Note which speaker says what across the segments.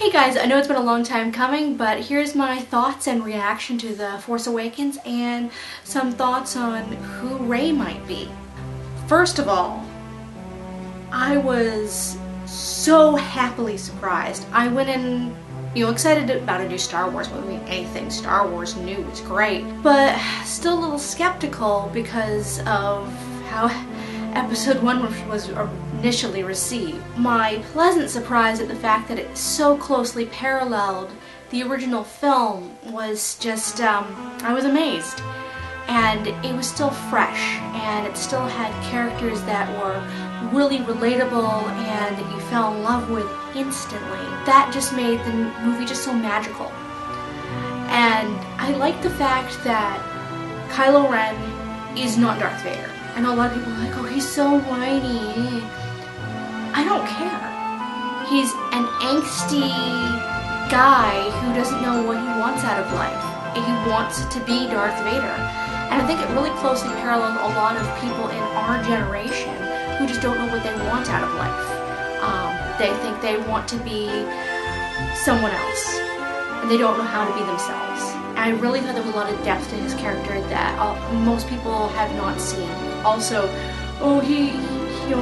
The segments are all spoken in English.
Speaker 1: Hey guys, I know it's been a long time coming, but here's my thoughts and reaction to The Force Awakens and some thoughts on who Rey might be. First of all, I was so happily surprised. I went in, excited about a new Star Wars movie. Anything Star Wars new is great, but still a little skeptical because of how Episode 1 was initially received. My pleasant surprise at the fact that it so closely paralleled the original film was just, I was amazed. And it was still fresh, and it still had characters that were really relatable and that you fell in love with instantly. That just made the movie just so magical. And I like the fact that Kylo Ren is not Darth Vader. I know a lot of people are like, oh, he's so whiny. I don't care. He's an angsty guy who doesn't know what he wants out of life. He wants to be Darth Vader. And I think it really closely parallels a lot of people in our generation who just don't know what they want out of life. They think they want to be someone else, and they don't know how to be themselves. And I really thought there was a lot of depth to his character that most people have not seen. Also, oh, he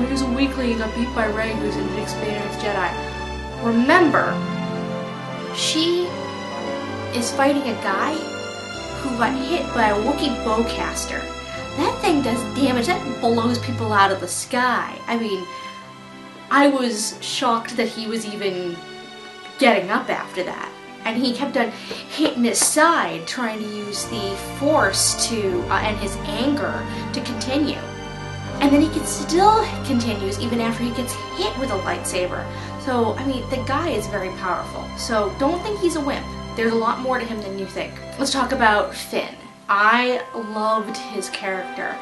Speaker 1: was a weakling, he got beat by Rey, who's an inexperienced Jedi. Remember, she is fighting a guy who got hit by a Wookiee bowcaster. That thing does damage. That blows people out of the sky. I mean, I was shocked that he was even getting up after that. And he kept on hitting his side, trying to use the Force and his anger to continue. And then he still continues even after he gets hit with a lightsaber. So, I mean, the guy is very powerful. So don't think he's a wimp. There's a lot more to him than you think. Let's talk about Finn. I loved his character.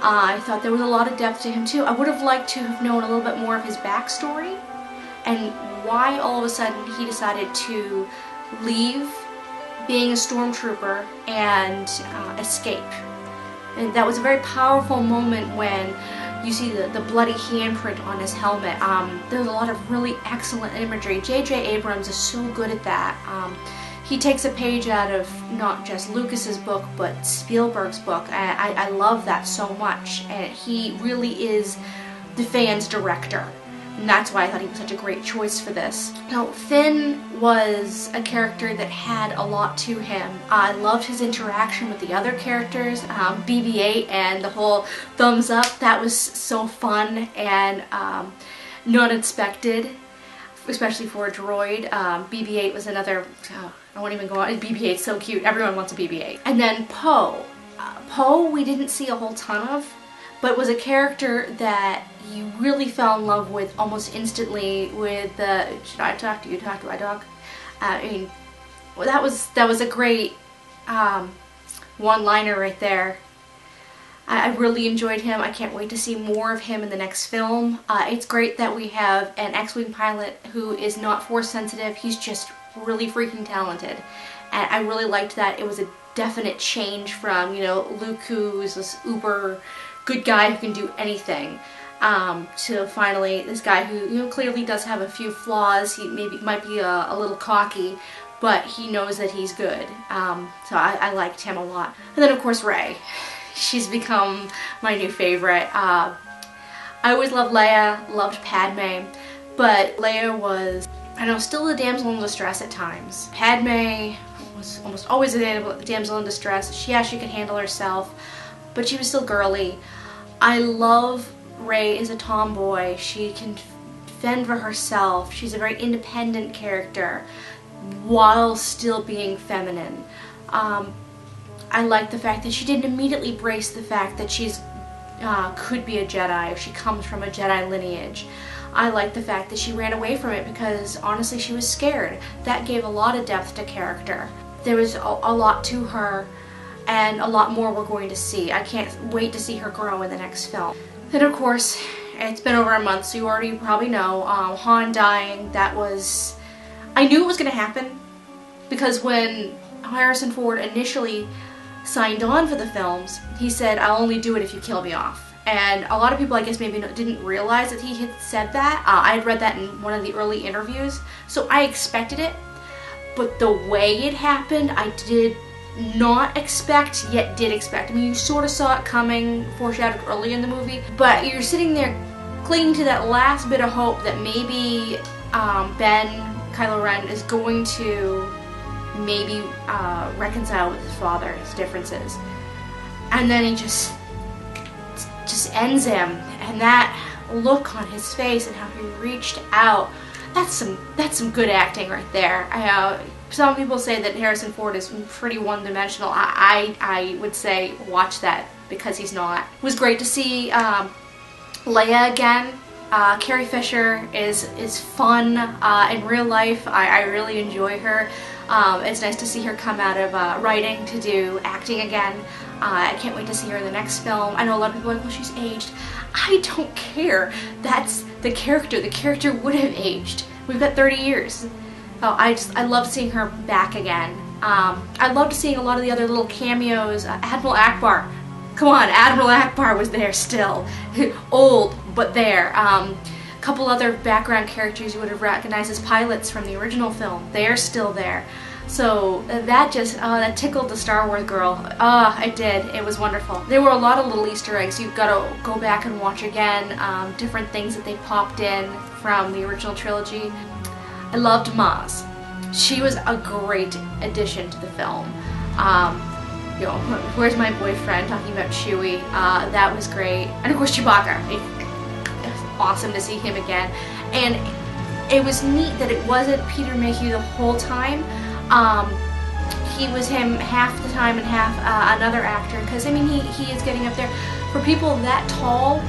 Speaker 1: I thought there was a lot of depth to him too. I would have liked to have known a little bit more of his backstory and why all of a sudden he decided to leave being a stormtrooper and escape. And that was a very powerful moment when you see the bloody handprint on his helmet. There's a lot of really excellent imagery. J.J. Abrams is so good at that. He takes a page out of not just Lucas's book, but Spielberg's book. I love that so much. And he really is the fan's director. And that's why I thought he was such a great choice for this. Now, Finn was a character that had a lot to him. I loved his interaction with the other characters, BB-8 and the whole thumbs up. That was so fun and not expected, especially for a droid. BB-8 was another, I won't even go on. BB-8's so cute. Everyone wants a BB-8. And then Poe. Poe we didn't see a whole ton of, but was a character that you really fell in love with almost instantly with the, should I talk, do you talk, do I talk? I mean, well, that was a great one-liner right there. I really enjoyed him. I can't wait to see more of him in the next film. It's great that we have an X-Wing pilot who is not Force sensitive. He's just really freaking talented. And I really liked that. It was a definite change from, Luke, who's this uber good guy who can do anything, to finally this guy who, clearly does have a few flaws. He might be a little cocky, but he knows that he's good. So I liked him a lot. And then of course Rey. She's become my new favorite. I always loved Leia, loved Padme, but Leia was, still a damsel in distress at times. Padme was almost always a damsel in distress. She could handle herself, but she was still girly. I love Rey as a tomboy. She can fend for herself. She's a very independent character while still being feminine. I like the fact that she didn't immediately brace the fact that she's could be a Jedi if she comes from a Jedi lineage. I like the fact that she ran away from it because honestly she was scared. That gave a lot of depth to character. There was a lot to her and a lot more we're going to see. I can't wait to see her grow in the next film. Then of course, it's been over a month, so you already probably know, Han dying. That was, I knew it was going to happen because when Harrison Ford initially signed on for the films, he said, I'll only do it if you kill me off. And a lot of people, I guess, maybe didn't realize that he had said that. I had read that in one of the early interviews, so I expected it. But the way it happened, I did not expect, yet did expect. I mean, you sort of saw it coming, foreshadowed early in the movie, but you're sitting there clinging to that last bit of hope that maybe Kylo Ren is going to maybe reconcile with his father, his differences. And then he just ends him, and that look on his face and how he reached out, that's some good acting right there. Some people say that Harrison Ford is pretty one-dimensional. I would say watch that, because he's not. It was great to see Leia again. Carrie Fisher is fun in real life. I really enjoy her. It's nice to see her come out of writing to do acting again. I can't wait to see her in the next film. I know a lot of people are like, well, she's aged. I don't care. That's the character. The character would have aged. We've got 30 years. Oh, I love seeing her back again. I loved seeing a lot of the other little cameos. Admiral Akbar. Come on, Admiral Akbar was there still. Old, but there. A couple other background characters you would have recognized as pilots from the original film. They're still there. So that just, that tickled the Star Wars girl. It did. It was wonderful. There were a lot of little Easter eggs. You've got to go back and watch again. Different things that they popped in from the original trilogy. I loved Maz. She was a great addition to the film. You know, where's my boyfriend, talking about Chewie. That was great. And of course Chewbacca. Awesome to see him again. And it was neat that it wasn't Peter Mayhew the whole time. He was him half the time and half another actor, because I mean he is getting up there. For people that tall,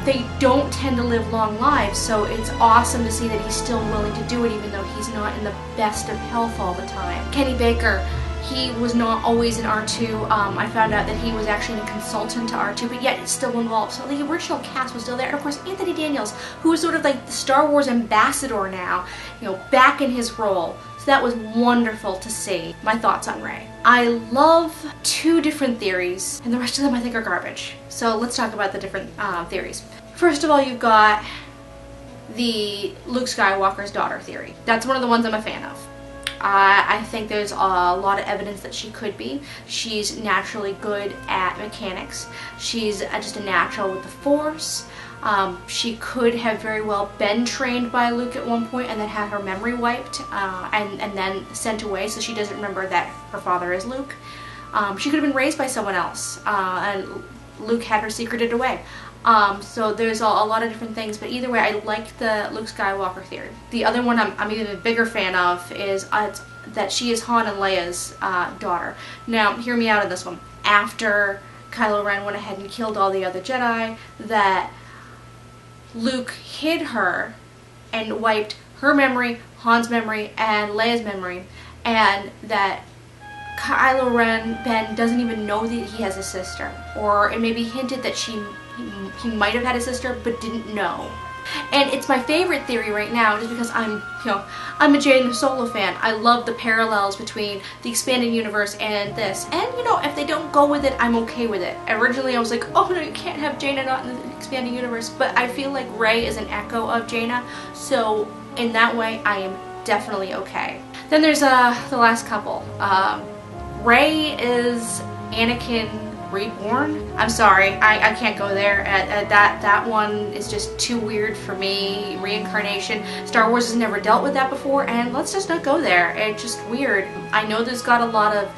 Speaker 1: they don't tend to live long lives, so it's awesome to see that he's still willing to do it even though he's not in the best of health all the time. Kenny Baker, he was not always in R2. I found out that he was actually a consultant to R2, but yet it's still involved. So the original cast was still there. And of course, Anthony Daniels, who is sort of like the Star Wars ambassador now, you know, back in his role. So that was wonderful to see. My thoughts on Rey. I love two different theories, and the rest of them I think are garbage. So let's talk about the different theories. First of all, you've got the Luke Skywalker's daughter theory. That's one of the ones I'm a fan of. I think there's a lot of evidence that she could be. She's naturally good at mechanics. She's just a natural with the Force. She could have very well been trained by Luke at one point and then had her memory wiped and then sent away so she doesn't remember that her father is Luke. She could have been raised by someone else and Luke had her secreted away. So there's a lot of different things, but either way, I like the Luke Skywalker theory. The other one I'm even a bigger fan of is that she is Han and Leia's daughter. Now, hear me out on this one. After Kylo Ren went ahead and killed all the other Jedi, that Luke hid her and wiped her memory, Han's memory, and Leia's memory, and that Kylo Ben doesn't even know that he has a sister, or it may be hinted that he might have had a sister but didn't know. And it's my favorite theory right now just because I'm a Jaina Solo fan. I love the parallels between the expanded universe and this. And if they don't go with it, I'm okay with it. Originally I was like, oh no, you can't have Jaina not in the expanded universe, but I feel like Rey is an echo of Jaina, so in that way I am definitely okay. Then there's the last couple. Rey is Anakin reborn. I'm sorry, I can't go there. That one is just too weird for me. Reincarnation. Star Wars has never dealt with that before, and let's just not go there. It's just weird. I know there's got a lot of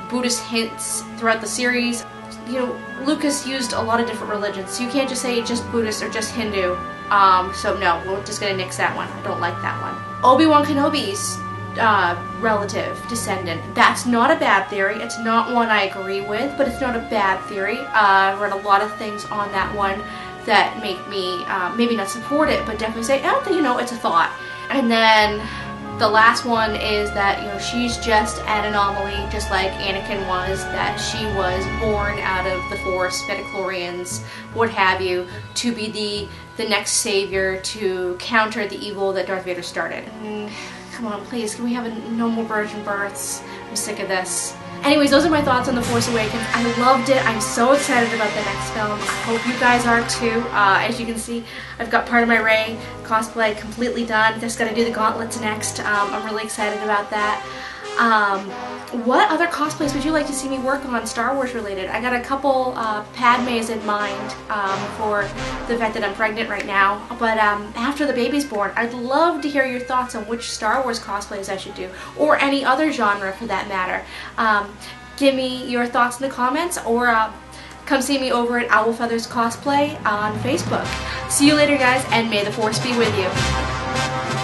Speaker 1: Buddhist hints throughout the series. Lucas used a lot of different religions, so you can't just say just Buddhist or just Hindu. So no, we're just gonna nix that one. I don't like that one. Obi-Wan Kenobi's relative, descendant. That's not a bad theory. It's not one I agree with, but it's not a bad theory. I've read a lot of things on that one that make me maybe not support it, but definitely say, oh, it's a thought. And then the last one is that, she's just an anomaly, just like Anakin was, that she was born out of the Force, midichlorians, what have you, to be the next savior to counter the evil that Darth Vader started. Come on, please, can we have no more virgin births? I'm sick of this. Anyways, those are my thoughts on The Force Awakens. I loved it. I'm so excited about the next film. I hope you guys are too. As you can see, I've got part of my Rey cosplay completely done. Just gotta do the gauntlets next. I'm really excited about that. What other cosplays would you like to see me work on Star Wars related? I got a couple Padmes in mind for the fact that I'm pregnant right now, but after the baby's born, I'd love to hear your thoughts on which Star Wars cosplays I should do, or any other genre for that matter. Give me your thoughts in the comments, or come see me over at Owl Feathers Cosplay on Facebook. See you later, guys, and may the Force be with you.